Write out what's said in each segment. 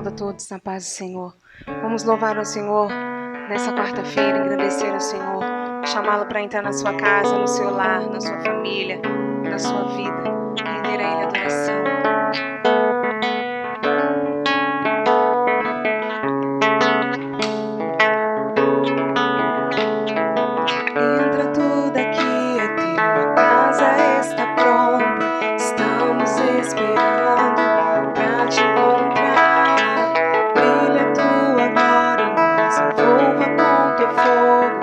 a todos na paz do Senhor. Vamos louvar ao Senhor nessa quarta-feira, agradecer ao Senhor, chamá-lo para entrar na sua casa, no seu lar, na sua família, na sua vida, render a Ele adoração. Entra, tudo aqui é teu, a casa está pronta, estamos esperando pra te encontrar. Brilha a tua glória, nos envolva com teu fogo,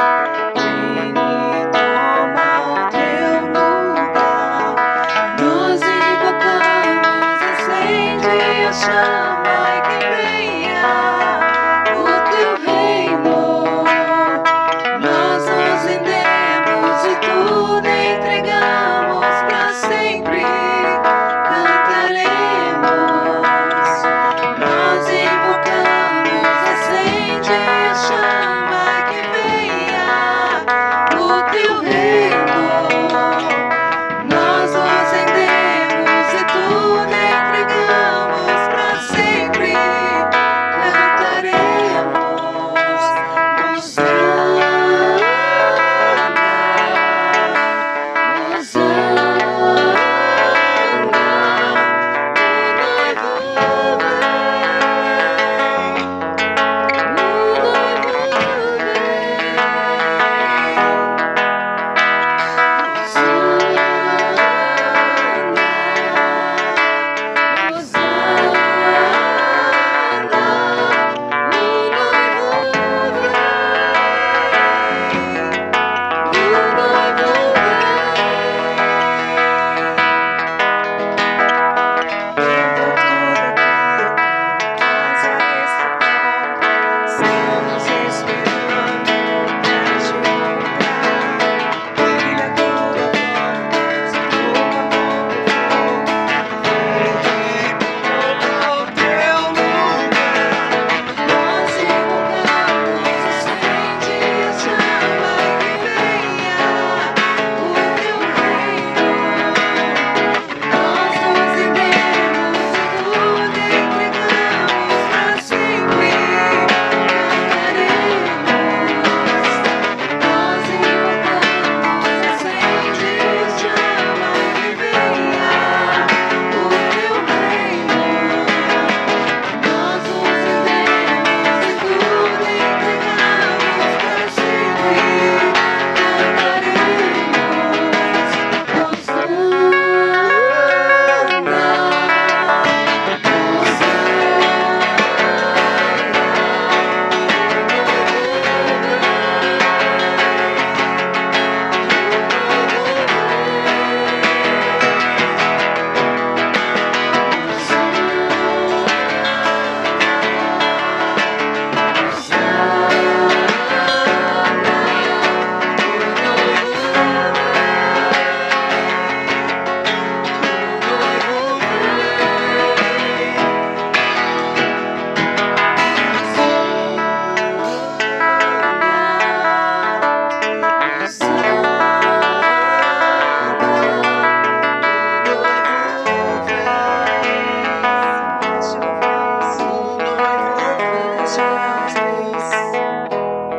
vem e toma o teu lugar. Nós invocamos, acende a chama e que venha o teu reino. Nós nos rendemos e tudo entregamos, pra sempre cantaremos. Nós invocamos, acende a chama que venha o teu reino. Nós nos rendemos e tudo entregamos, pra sempre cantaremos.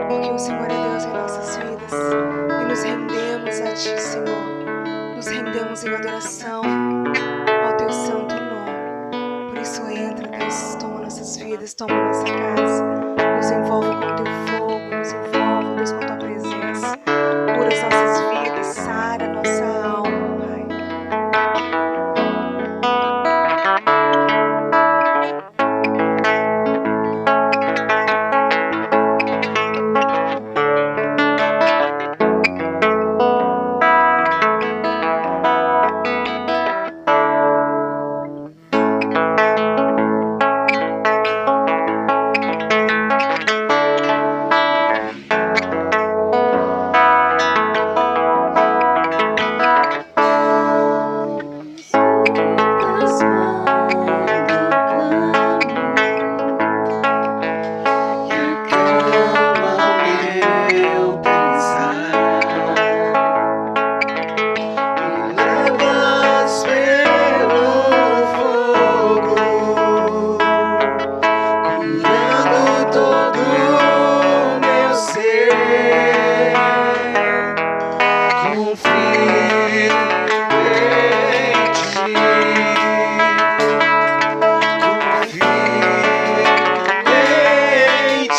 Porque o Senhor é Deus em nossas vidas e nos rendemos a Ti, Senhor. Nos rendemos em adoração ao Teu santo nome. Por isso entra, Deus, toma nossas vidas, toma nossa casa, nos envolve com Teu fogo, nos envolve, Deus, com Tua presença. Cura as nossas vidas, sara a nossa alma, Pai.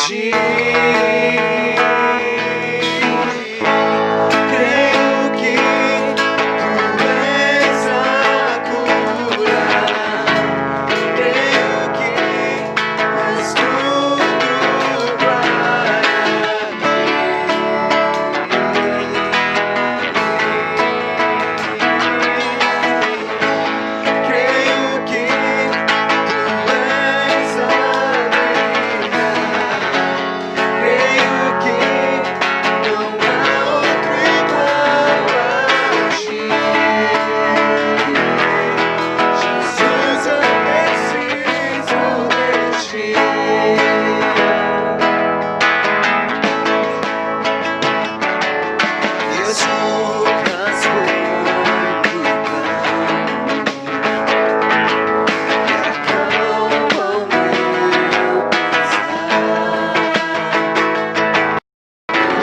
ti. Creio que tu és a cura. Creio que és tudo para mim. Creio que tu és a vida. Creio que não há outro igual a ti. Jesus, eu preciso de ti. E as roupas muito e acalmam meu pesar.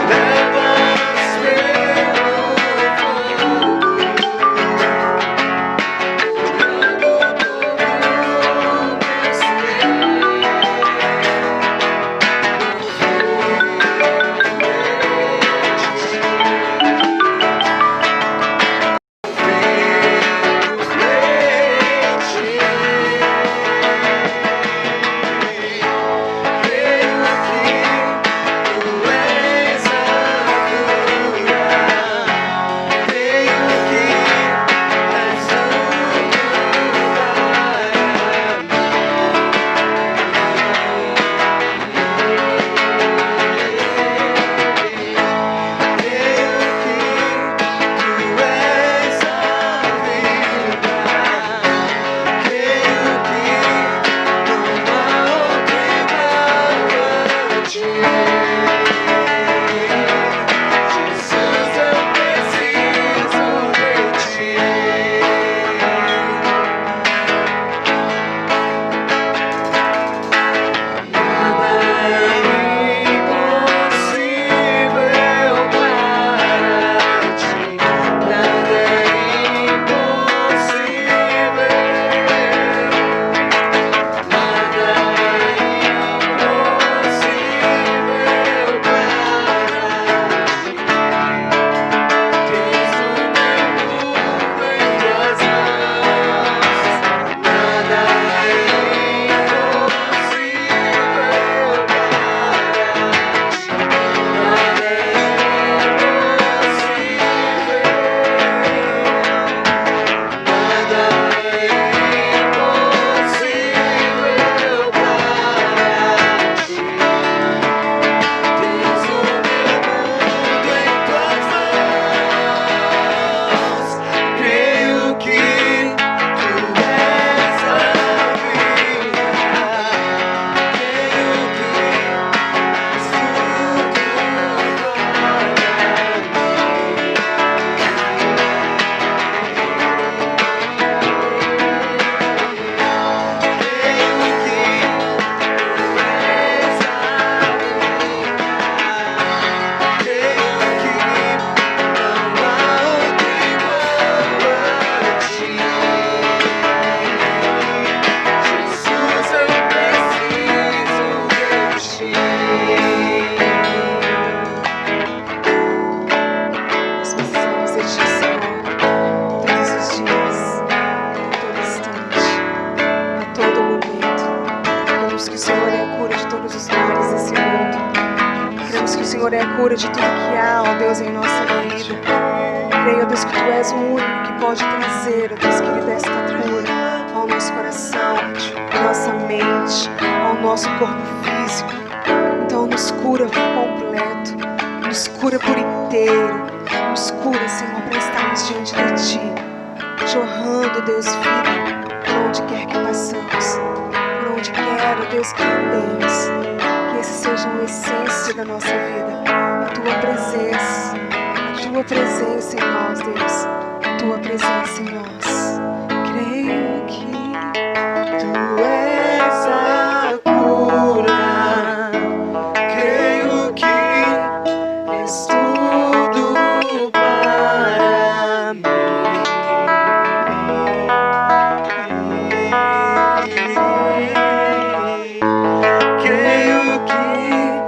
Levas pelo fogo, curando todo o meu ser. Senhor é a cura de tudo que há, ó Deus, em nossa vida. Creio, ó Deus, que Tu és o único que pode trazer, ó Deus, querida, esta cura ao nosso coração, à nossa mente, ao nosso corpo físico. Então nos cura por completo, nos cura por inteiro, nos cura, Senhor, para estarmos diante de Ti, jorrando, Deus, vida por onde quer que passamos, por onde quer, ó Deus, que andemos. Que esse seja a essência da nossa vida, a Tua presença em nós, Deus, a Tua presença em nós. Creio que Tu és a cura, creio que és tudo para mim. Creio que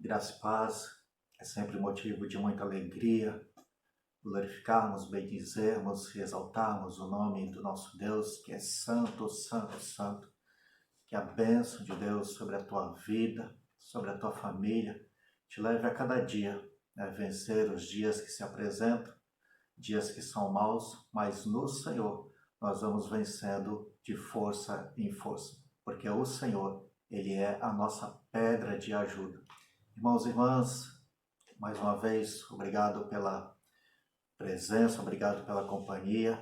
Graça e paz é sempre motivo de muita alegria glorificarmos, bendizermos e exaltarmos o nome do nosso Deus, que é santo, santo, santo. Que a bênção de Deus sobre a tua vida, sobre a tua família, te leve a cada dia a vencer os dias que se apresentam, dias que são maus, mas no Senhor nós vamos vencendo de força em força, porque o Senhor, Ele é a nossa pedra de ajuda. Irmãos e irmãs, mais uma vez, obrigado pela presença, obrigado pela companhia.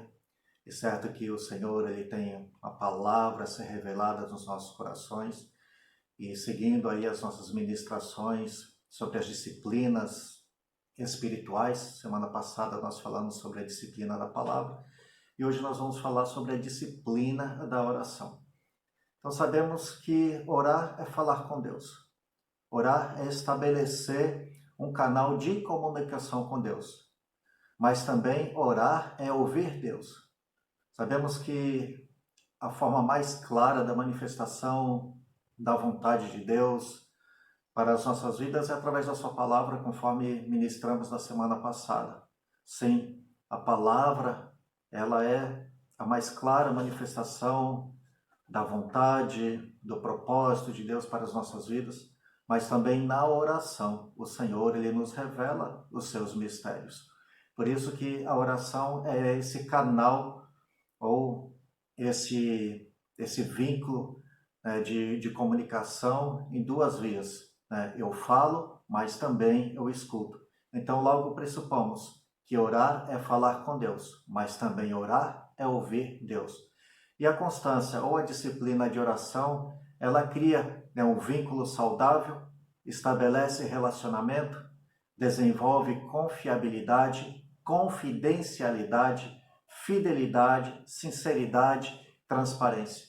É certo que o Senhor, Ele tem a palavra a ser revelada nos nossos corações, e seguindo aí as nossas ministrações sobre as disciplinas espirituais. Semana passada nós falamos sobre a disciplina da palavra, e hoje nós vamos falar sobre a disciplina da oração. Então sabemos que orar é falar com Deus. Orar é estabelecer um canal de comunicação com Deus. Mas também orar é ouvir Deus. Sabemos que a forma mais clara da manifestação da vontade de Deus para as nossas vidas é através da sua palavra, conforme ministramos na semana passada. Sim, a palavra, ela é a mais clara manifestação da vontade, do propósito de Deus para as nossas vidas, mas também na oração, o Senhor, Ele nos revela os seus mistérios. Por isso que a oração é esse canal ou esse vínculo de comunicação em duas vias. Eu falo, mas também eu escuto. Então logo pressupomos que orar é falar com Deus, mas também orar é ouvir Deus. E a constância ou a disciplina de oração, ela cria um vínculo saudável, estabelece relacionamento, desenvolve confiabilidade, confidencialidade, fidelidade, sinceridade, transparência.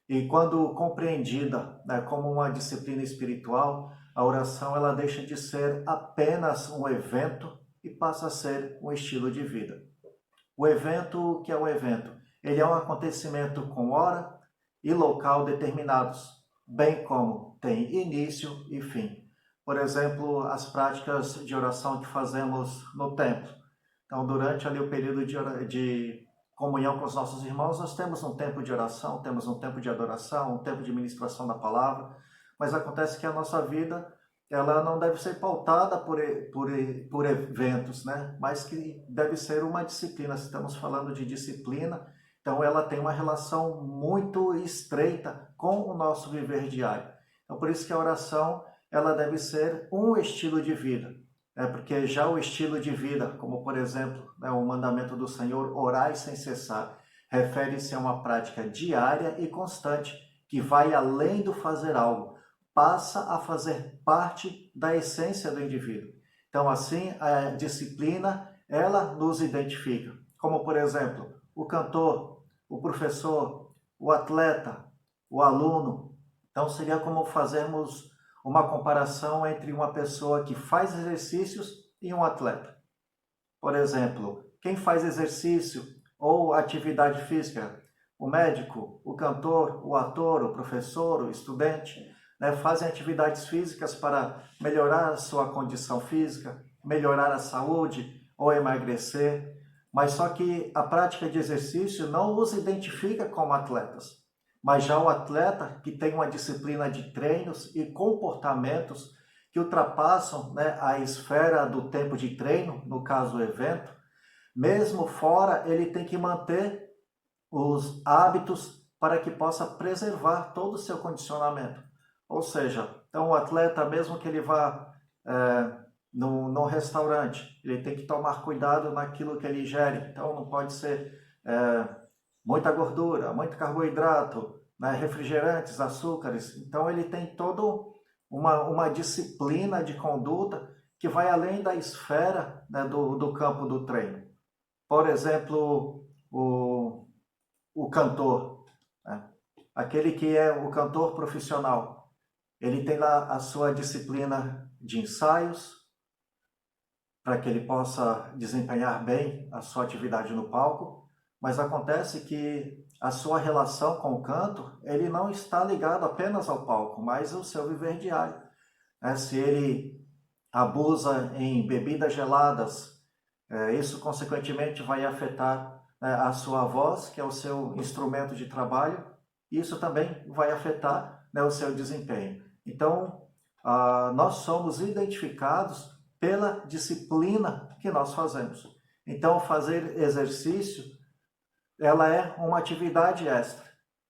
E quando compreendida como uma disciplina espiritual, a oração ela deixa de ser apenas um evento e passa a ser um estilo de vida. O evento, o que é o evento? Ele é um acontecimento com hora e local determinados, bem como tem início e fim. Por exemplo, as práticas de oração que fazemos no templo. Então, durante ali o período de comunhão com os nossos irmãos, nós temos um tempo de oração, temos um tempo de adoração, um tempo de ministração da palavra, mas acontece que a nossa vida ela não deve ser pautada por eventos, né? Mas que deve ser uma disciplina. Se estamos falando de disciplina, então ela tem uma relação muito estreita com o nosso viver diário. Então, por isso que a oração ela deve ser um estilo de vida. Porque já o estilo de vida, como por exemplo, o mandamento do Senhor, orai sem cessar, refere-se a uma prática diária e constante, que vai além do fazer algo, passa a fazer parte da essência do indivíduo. Então assim, a disciplina, ela nos identifica, como por exemplo, o cantor, o professor, o atleta, o aluno. Então seria como fazermos uma comparação entre uma pessoa que faz exercícios e um atleta. Por exemplo, quem faz exercício ou atividade física, o médico, o cantor, o ator, o professor, o estudante, fazem atividades físicas para melhorar a sua condição física, melhorar a saúde ou emagrecer, mas só que a prática de exercício não os identifica como atletas. Mas já o atleta que tem uma disciplina de treinos e comportamentos que ultrapassam a esfera do tempo de treino, no caso o evento, mesmo fora ele tem que manter os hábitos para que possa preservar todo o seu condicionamento. Ou seja, então o atleta, mesmo que ele vá no restaurante, ele tem que tomar cuidado naquilo que ele ingere. Então não pode ser muita gordura, muito carboidrato, refrigerantes, açúcares. Então ele tem toda uma disciplina de conduta que vai além da esfera do campo do treino. Por exemplo, o cantor, aquele que é o cantor profissional, ele tem lá a sua disciplina de ensaios, para que ele possa desempenhar bem a sua atividade no palco, mas acontece que a sua relação com o canto, ele não está ligado apenas ao palco, mas ao seu viver diário. Se ele abusa em bebidas geladas, isso consequentemente vai afetar a sua voz, que é o seu instrumento de trabalho, e isso também vai afetar o seu desempenho. Então, nós somos identificados pela disciplina que nós fazemos. Então, fazer exercício, ela é uma atividade extra,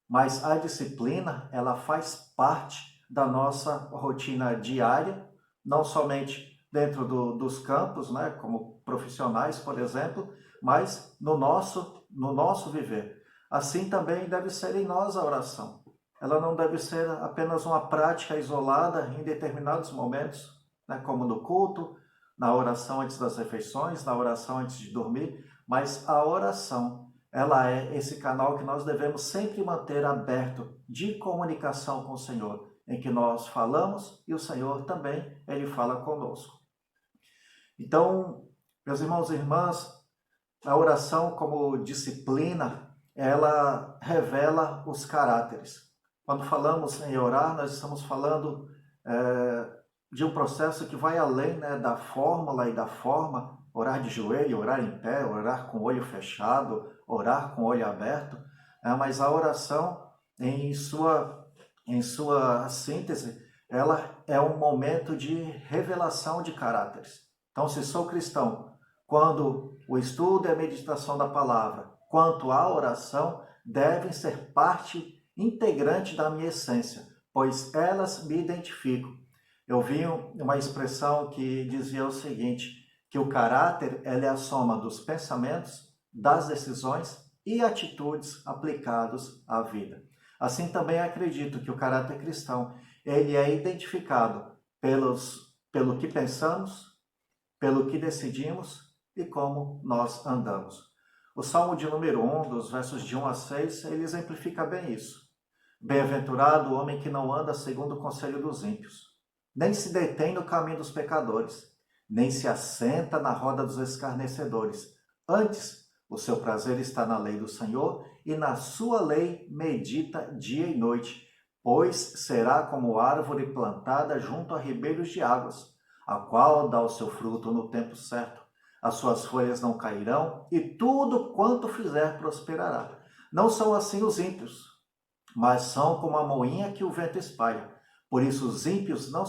mas a disciplina, ela faz parte da nossa rotina diária, não somente dentro dos campos, né, como profissionais, por exemplo, mas no nosso viver. Assim também deve ser em nós a oração. Ela não deve ser apenas uma prática isolada em determinados momentos, né, como no culto, na oração antes das refeições, na oração antes de dormir, mas a oração, ela é esse canal que nós devemos sempre manter aberto de comunicação com o Senhor, em que nós falamos e o Senhor também, ele fala conosco. Então, meus irmãos e irmãs, a oração como disciplina, ela revela os caráteres. Quando falamos em orar, nós estamos falando de um processo que vai além, né, da fórmula e da forma, orar de joelho, orar em pé, orar com o olho fechado, orar com o olho aberto, mas a oração, em sua síntese, ela é um momento de revelação de caráteres. Então, se sou cristão, quando o estudo e a meditação da palavra, quanto à oração, devem ser parte integrante da minha essência, pois elas me identificam. Eu vi uma expressão que dizia o seguinte, que o caráter é a soma dos pensamentos, das decisões e atitudes aplicados à vida. Assim também acredito que o caráter cristão, ele é identificado pelo que pensamos, pelo que decidimos e como nós andamos. O Salmo de número 1, dos versos de 1 a 6, ele exemplifica bem isso. Bem-aventurado o homem que não anda segundo o conselho dos ímpios, nem se detém no caminho dos pecadores, nem se assenta na roda dos escarnecedores. Antes, o seu prazer está na lei do Senhor, e na sua lei medita dia e noite, pois será como árvore plantada junto a ribeiros de águas, a qual dá o seu fruto no tempo certo. As suas folhas não cairão, e tudo quanto fizer prosperará. Não são assim os ímpios, mas são como a moinha que o vento espalha. Por isso os ímpios não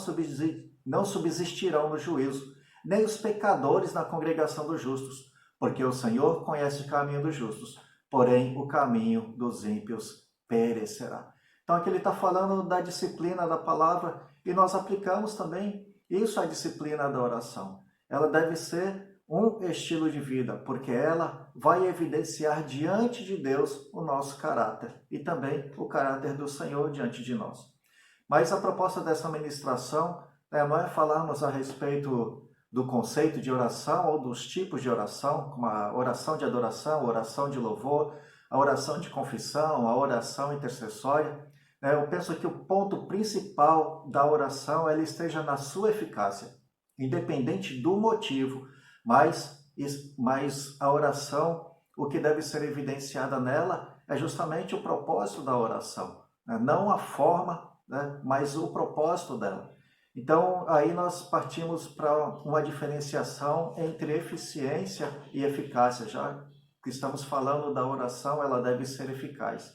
subsistirão no juízo, nem os pecadores na congregação dos justos, porque o Senhor conhece o caminho dos justos, porém o caminho dos ímpios perecerá. Então aqui ele está falando da disciplina da palavra, e nós aplicamos também isso à disciplina da oração. Ela deve ser um estilo de vida, porque ela vai evidenciar diante de Deus o nosso caráter e também o caráter do Senhor diante de nós. Mas a proposta dessa ministração não é falarmos a respeito do conceito de oração ou dos tipos de oração, como a oração de adoração, a oração de louvor, a oração de confissão, a oração intercessória. Eu penso que o ponto principal da oração ela esteja na sua eficácia, independente do motivo, mas a oração, o que deve ser evidenciada nela é justamente o propósito da oração, não a forma, mas o propósito dela. Então, aí nós partimos para uma diferenciação entre eficiência e eficácia, já que estamos falando da oração, ela deve ser eficaz.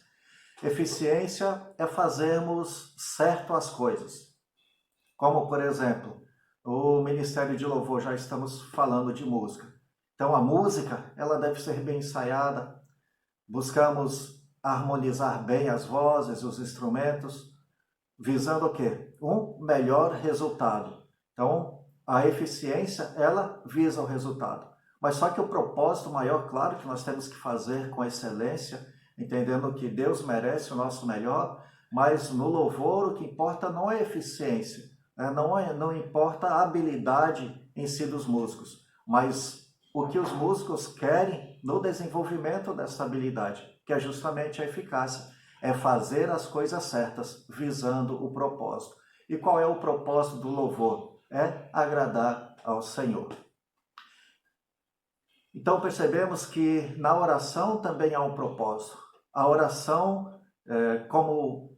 Eficiência é fazermos certo as coisas, como, por exemplo, o Ministério de Louvor, já estamos falando de música. Então, a música, ela deve ser bem ensaiada, buscamos harmonizar bem as vozes, os instrumentos, visando o quê? Um melhor resultado. Então, a eficiência, ela visa o resultado. Mas só que o propósito maior, claro, que nós temos que fazer com excelência, entendendo que Deus merece o nosso melhor, mas no louvor o que importa não é a eficiência, não importa a habilidade em si dos músicos, mas o que os músicos querem no desenvolvimento dessa habilidade, que é justamente a eficácia. É fazer as coisas certas, visando o propósito. E qual é o propósito do louvor? É agradar ao Senhor. Então percebemos que na oração também há um propósito. A oração como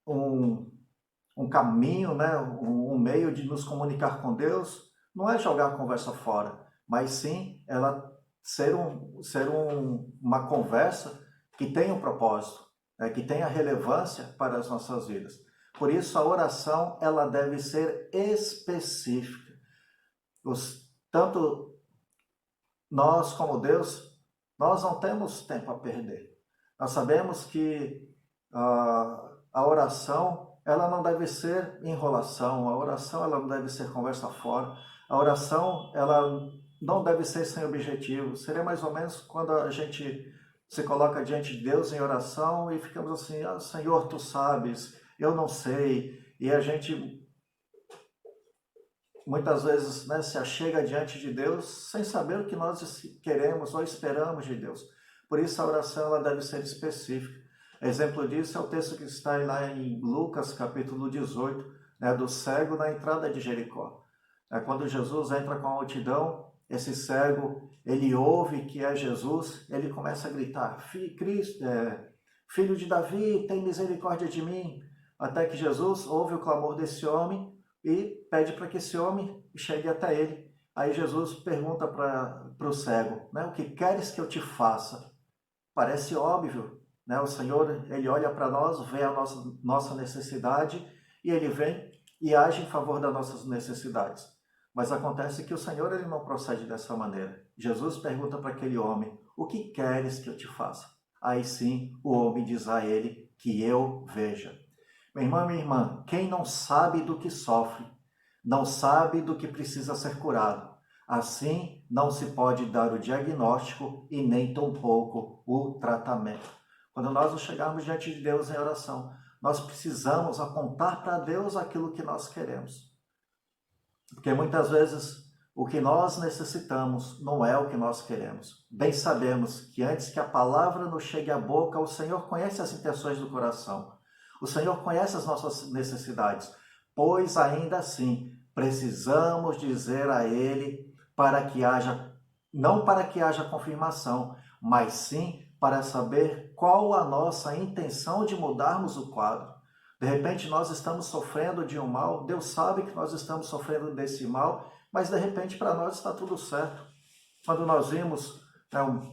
um um caminho, né, um meio de nos comunicar com Deus, não é jogar a conversa fora, mas sim ela ser uma conversa que tenha um propósito, né, que tenha relevância para as nossas vidas. Por isso a oração ela deve ser específica. Tanto nós como Deus, nós não temos tempo a perder. Nós sabemos que a oração ela não deve ser enrolação, a oração ela não deve ser conversa fora, a oração ela não deve ser sem objetivo. Seria mais ou menos quando a gente se coloca diante de Deus em oração e ficamos assim, Senhor, Tu sabes, eu não sei, e a gente muitas vezes, né, se achega diante de Deus sem saber o que nós queremos ou esperamos de Deus. Por isso a oração ela deve ser específica. Exemplo disso é o texto que está lá em Lucas capítulo 18, né, do cego na entrada de Jericó. Quando Jesus entra com a multidão, esse cego, ele ouve que é Jesus, ele começa a gritar, filho de Davi, tem misericórdia de mim. Até que Jesus ouve o clamor desse homem e pede para que esse homem chegue até ele. Aí Jesus pergunta para o cego, né, o que queres que eu te faça? Parece óbvio, né? O Senhor, Ele olha para nós, vê a nossa necessidade e Ele vem e age em favor das nossas necessidades. Mas acontece que o Senhor ele não procede dessa maneira. Jesus pergunta para aquele homem, o que queres que eu te faça? Aí sim, o homem diz a ele, que eu veja. Meu irmão e minha irmã, quem não sabe do que sofre, não sabe do que precisa ser curado. Assim, não se pode dar o diagnóstico e nem tampouco o tratamento. Quando nós nos chegarmos diante de Deus em oração, nós precisamos apontar para Deus aquilo que nós queremos. Porque muitas vezes o que nós necessitamos não é o que nós queremos. Bem sabemos que antes que a palavra nos chegue à boca, o Senhor conhece as intenções do coração. O Senhor conhece as nossas necessidades, pois ainda assim precisamos dizer a Ele não para que haja confirmação, mas sim para saber qual a nossa intenção de mudarmos o quadro. De repente nós estamos sofrendo de um mal, Deus sabe que nós estamos sofrendo desse mal, mas de repente para nós está tudo certo. Quando nós vimos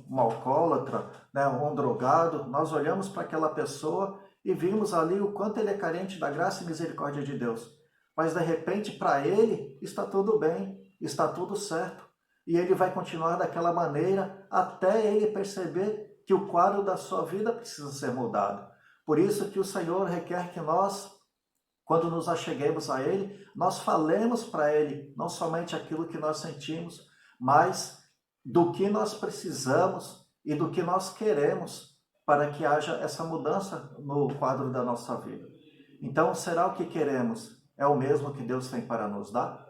um alcoólatra, um drogado, nós olhamos para aquela pessoa e vimos ali o quanto ele é carente da graça e misericórdia de Deus. Mas de repente para ele está tudo bem, está tudo certo. E ele vai continuar daquela maneira até ele perceber que o quadro da sua vida precisa ser mudado. Por isso que o Senhor requer que nós, quando nos acheguemos a Ele, nós falemos para Ele não somente aquilo que nós sentimos, mas do que nós precisamos e do que nós queremos para que haja essa mudança no quadro da nossa vida. Então, será o que queremos é o mesmo que Deus tem para nos dar?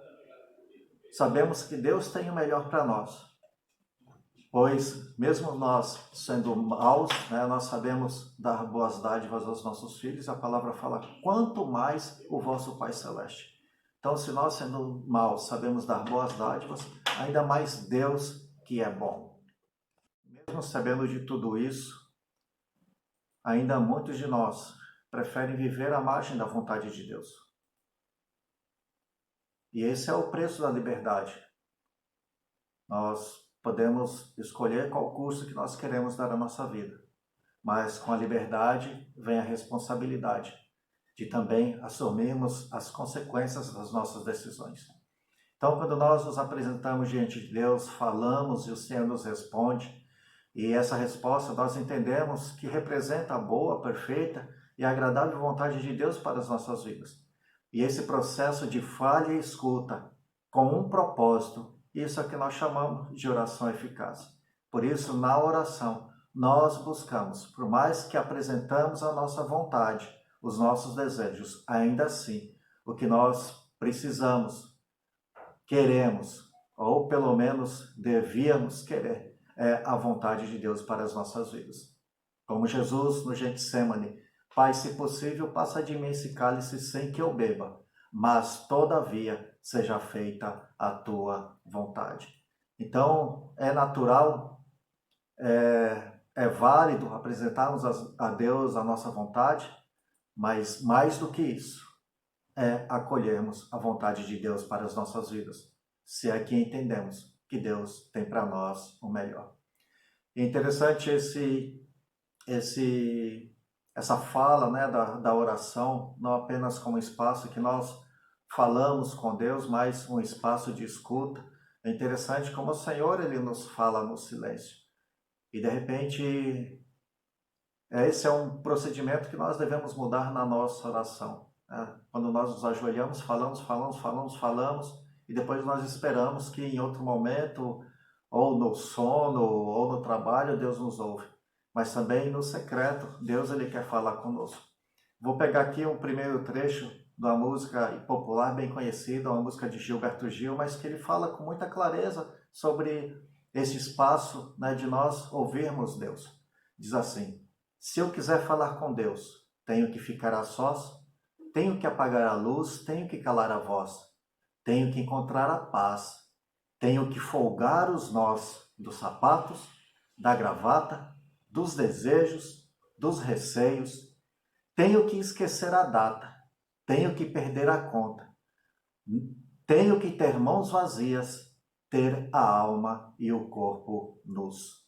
Sabemos que Deus tem o melhor para nós, pois mesmo nós sendo maus, nós sabemos dar boas dádivas aos nossos filhos. A palavra fala, quanto mais o vosso Pai Celeste. Então, se nós sendo maus sabemos dar boas dádivas, ainda mais Deus que é bom. Mesmo sabendo de tudo isso, ainda muitos de nós preferem viver à margem da vontade de Deus. E esse é o preço da liberdade. Nós podemos escolher qual curso que nós queremos dar à nossa vida, mas com a liberdade vem a responsabilidade de também assumirmos as consequências das nossas decisões. Então, quando nós nos apresentamos diante de Deus, falamos e o Senhor nos responde, e essa resposta nós entendemos que representa a boa, perfeita e agradável vontade de Deus para as nossas vidas. E esse processo de falha e escuta, com um propósito, isso é que nós chamamos de oração eficaz. Por isso, na oração, nós buscamos, por mais que apresentamos a nossa vontade, os nossos desejos, ainda assim, o que nós precisamos, queremos, ou pelo menos devíamos querer, é a vontade de Deus para as nossas vidas. Como Jesus no Getsêmani, Pai, se possível, passa de mim esse cálice sem que eu beba, mas, todavia, seja feita a tua vontade. Então, é natural, é válido apresentarmos a Deus a nossa vontade, mas mais do que isso, é acolhermos a vontade de Deus para as nossas vidas, se é que entendemos que Deus tem para nós o melhor. É interessante essa fala, né, da oração, não apenas como espaço que nós falamos com Deus, mas um espaço de escuta. É interessante como o Senhor ele nos fala no silêncio. E de repente, esse é um procedimento que nós devemos mudar na nossa oração. Né? Quando nós nos ajoelhamos, falamos, e depois nós esperamos que em outro momento, ou no sono, ou no trabalho, Deus nos ouve. Mas também no secreto, Deus ele quer falar conosco. Vou pegar aqui um primeiro trecho de uma música popular bem conhecida, uma música de Gilberto Gil, mas que ele fala com muita clareza sobre esse espaço, né, de nós ouvirmos Deus. Diz assim: se eu quiser falar com Deus, tenho que ficar a sós, tenho que apagar a luz, tenho que calar a voz, tenho que encontrar a paz, tenho que folgar os nós dos sapatos, da gravata, dos desejos, dos receios, tenho que esquecer a data, tenho que perder a conta, tenho que ter mãos vazias, ter a alma e o corpo nus.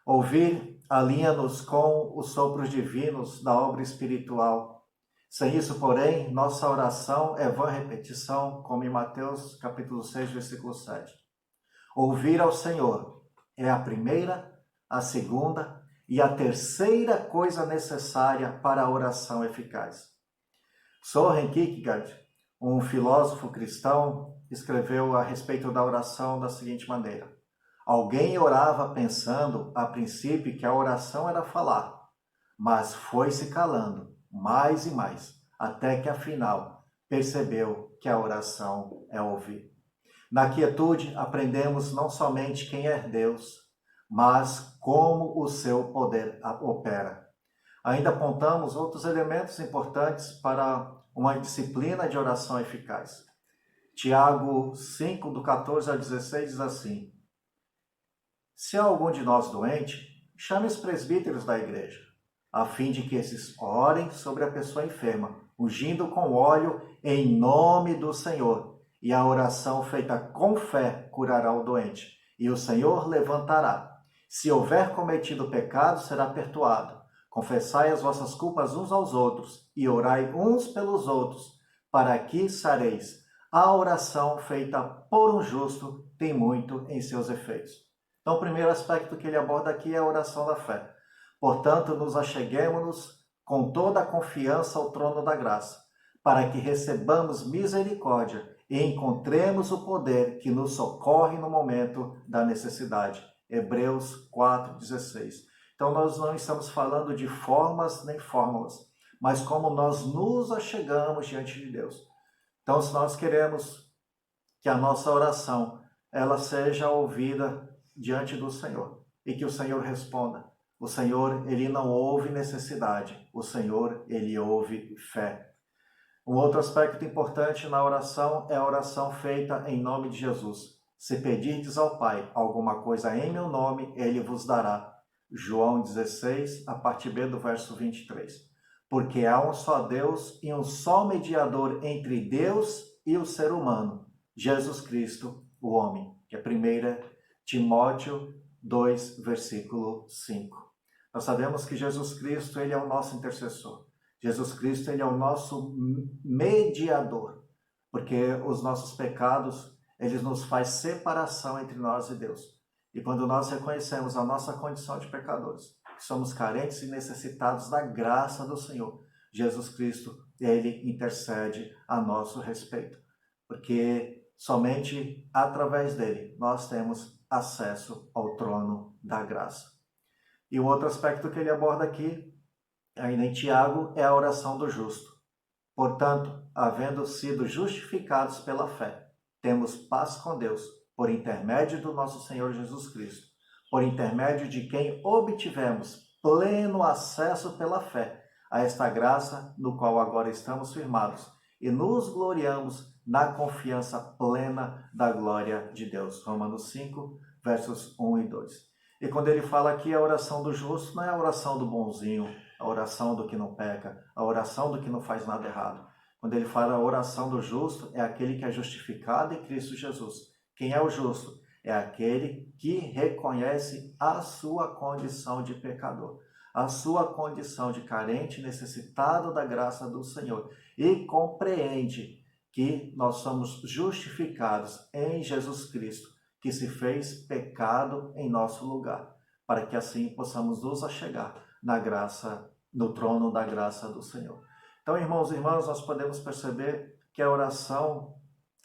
Ouvir alinha-nos com os sopros divinos da obra espiritual. Sem isso, porém, nossa oração é vã repetição, como em Mateus capítulo 6, versículo 7. Ouvir ao Senhor é a primeira, a segunda e a terceira coisa necessária para a oração eficaz. Soren Kierkegaard, um filósofo cristão, escreveu a respeito da oração da seguinte maneira: alguém orava pensando, a princípio, que a oração era falar, mas foi se calando mais e mais, até que, afinal, percebeu que a oração é ouvir. Na quietude, aprendemos não somente quem é Deus, mas como o seu poder opera. Ainda apontamos outros elementos importantes para uma disciplina de oração eficaz. Tiago 5, do 14 ao 16, diz assim: se há algum de nós doente, chame os presbíteros da igreja, a fim de que esses orem sobre a pessoa enferma, ungindo com óleo em nome do Senhor. E a oração feita com fé curará o doente, e o Senhor levantará. Se houver cometido pecado, será perdoado. Confessai as vossas culpas uns aos outros, e orai uns pelos outros, para que sareis. A oração feita por um justo tem muito em seus efeitos. Então, o primeiro aspecto que ele aborda aqui é a oração da fé. Portanto, nos acheguemo-nos com toda a confiança ao trono da graça, para que recebamos misericórdia e encontremos o poder que nos socorre no momento da necessidade. Hebreus 4,16. Então, nós não estamos falando de formas nem fórmulas, mas como nós nos achegamos diante de Deus. Então, se nós queremos que a nossa oração ela seja ouvida diante do Senhor e que o Senhor responda. O Senhor, ele não ouve necessidade. O Senhor, ele ouve fé. Um outro aspecto importante na oração é a oração feita em nome de Jesus. Se pedirdes ao Pai alguma coisa em meu nome, ele vos dará. João 16, a parte B do verso 23. Porque há um só Deus e um só mediador entre Deus e o ser humano, Jesus Cristo, o homem. Que é 1 Timóteo 2, versículo 5. Nós sabemos que Jesus Cristo, ele é o nosso intercessor. Jesus Cristo, ele é o nosso mediador, porque os nossos pecados, eles nos faz separação entre nós e Deus. E quando nós reconhecemos a nossa condição de pecadores, que somos carentes e necessitados da graça do Senhor, Jesus Cristo, ele intercede a nosso respeito, porque somente através dele nós temos acesso ao trono da graça. E o outro aspecto que ele aborda aqui, ainda em Tiago, é a oração do justo. Portanto, havendo sido justificados pela fé, temos paz com Deus, por intermédio do nosso Senhor Jesus Cristo, por intermédio de quem obtivemos pleno acesso pela fé a esta graça no qual agora estamos firmados e nos gloriamos na confiança plena da glória de Deus. Romanos 5, versos 1 e 2. E quando ele fala aqui a oração do justo, não é a oração do bonzinho, a oração do que não peca, a oração do que não faz nada errado. Quando ele fala a oração do justo, é aquele que é justificado em Cristo Jesus. Quem é o justo? É aquele que reconhece a sua condição de pecador, a sua condição de carente, necessitado da graça do Senhor, e compreende que nós somos justificados em Jesus Cristo, que se fez pecado em nosso lugar, para que assim possamos nos achegar na graça, no trono da graça do Senhor. Então, irmãos e irmãs, nós podemos perceber que a oração,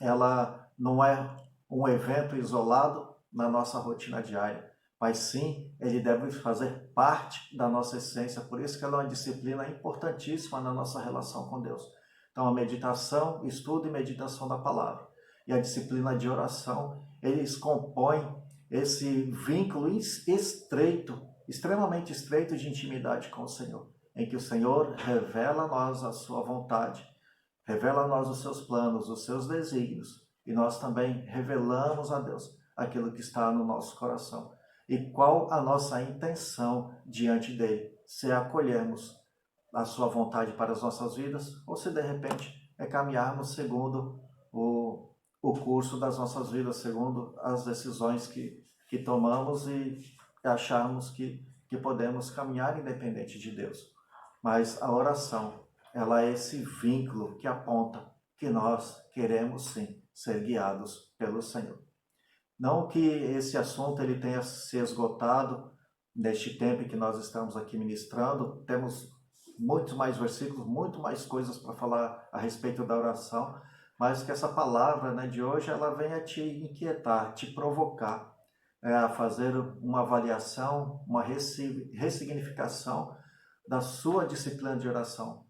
ela não é um evento isolado na nossa rotina diária, mas sim, ele deve fazer parte da nossa essência. Por isso que ela é uma disciplina importantíssima na nossa relação com Deus. Então, a meditação, estudo e meditação da palavra e a disciplina de oração, eles compõem esse vínculo estreito, extremamente estreito de intimidade com o Senhor, em que o Senhor revela a nós a sua vontade, revela a nós os seus planos, os seus desígnios, e nós também revelamos a Deus aquilo que está no nosso coração. E qual a nossa intenção diante dele, se acolhermos a sua vontade para as nossas vidas, ou se de repente é caminharmos segundo o curso das nossas vidas, segundo as decisões que tomamos e acharmos que podemos caminhar independente de Deus. Mas a oração, ela é esse vínculo que aponta que nós queremos sim ser guiados pelo Senhor. Não que esse assunto ele tenha se esgotado neste tempo em que nós estamos aqui ministrando, temos muitos mais versículos, muito mais coisas para falar a respeito da oração, mas que essa palavra de hoje ela venha te inquietar, te provocar a fazer uma avaliação, uma ressignificação da sua disciplina de oração,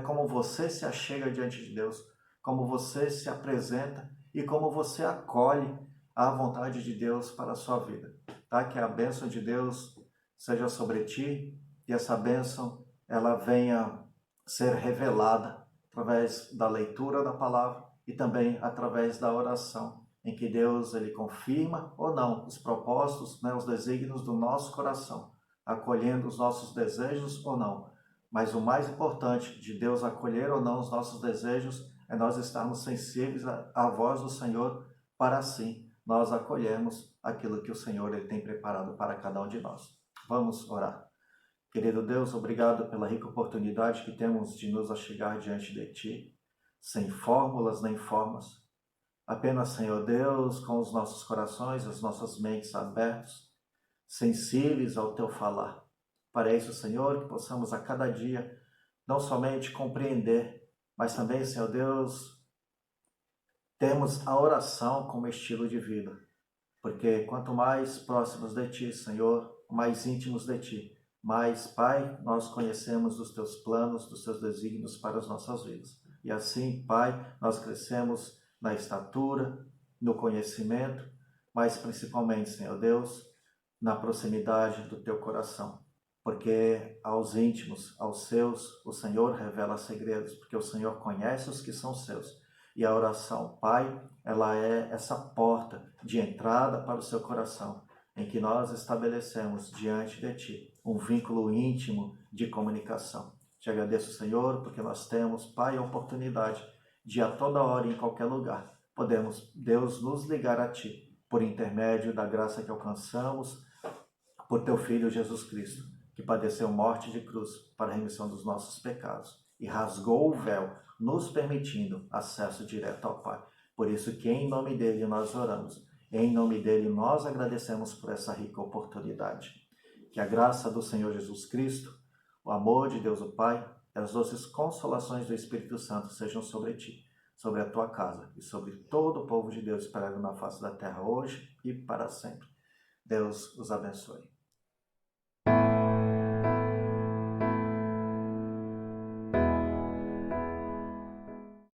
como você se achega diante de Deus, como você se apresenta e como você acolhe a vontade de Deus para a sua vida. Tá? Que a bênção de Deus seja sobre ti e essa bênção ela venha ser revelada através da leitura da palavra e também através da oração, em que Deus ele confirma ou não os propósitos, os desígnios do nosso coração, acolhendo os nossos desejos ou não. Mas o mais importante de Deus acolher ou não os nossos desejos é nós estarmos sensíveis à voz do Senhor, para assim nós acolhermos aquilo que o Senhor ele tem preparado para cada um de nós. Vamos orar. Querido Deus, obrigado pela rica oportunidade que temos de nos achegar diante de Ti, sem fórmulas nem formas, apenas, Senhor Deus, com os nossos corações, as nossas mentes abertos, sensíveis ao Teu falar. Para isso, Senhor, que possamos a cada dia não somente compreender, mas também, Senhor Deus, temos a oração como estilo de vida. Porque quanto mais próximos de Ti, Senhor, mais íntimos de Ti, mais, Pai, nós conhecemos os Teus planos, dos Teus desígnios para as nossas vidas. E assim, Pai, nós crescemos na estatura, no conhecimento, mas principalmente, Senhor Deus, na proximidade do Teu coração. Porque aos íntimos, aos seus, o Senhor revela segredos, porque o Senhor conhece os que são seus. E a oração, Pai, ela é essa porta de entrada para o seu coração, em que nós estabelecemos diante de Ti um vínculo íntimo de comunicação. Te agradeço, Senhor, porque nós temos, Pai, a oportunidade de a toda hora e em qualquer lugar podemos, Deus, nos ligar a Ti, por intermédio da graça que alcançamos por Teu Filho Jesus Cristo, que padeceu morte de cruz para a remissão dos nossos pecados e rasgou o véu, nos permitindo acesso direto ao Pai. Por isso que em nome dele nós oramos, em nome dele nós agradecemos por essa rica oportunidade. Que a graça do Senhor Jesus Cristo, o amor de Deus o Pai e as doces consolações do Espírito Santo sejam sobre ti, sobre a tua casa e sobre todo o povo de Deus espalhado na face da terra hoje e para sempre. Deus os abençoe.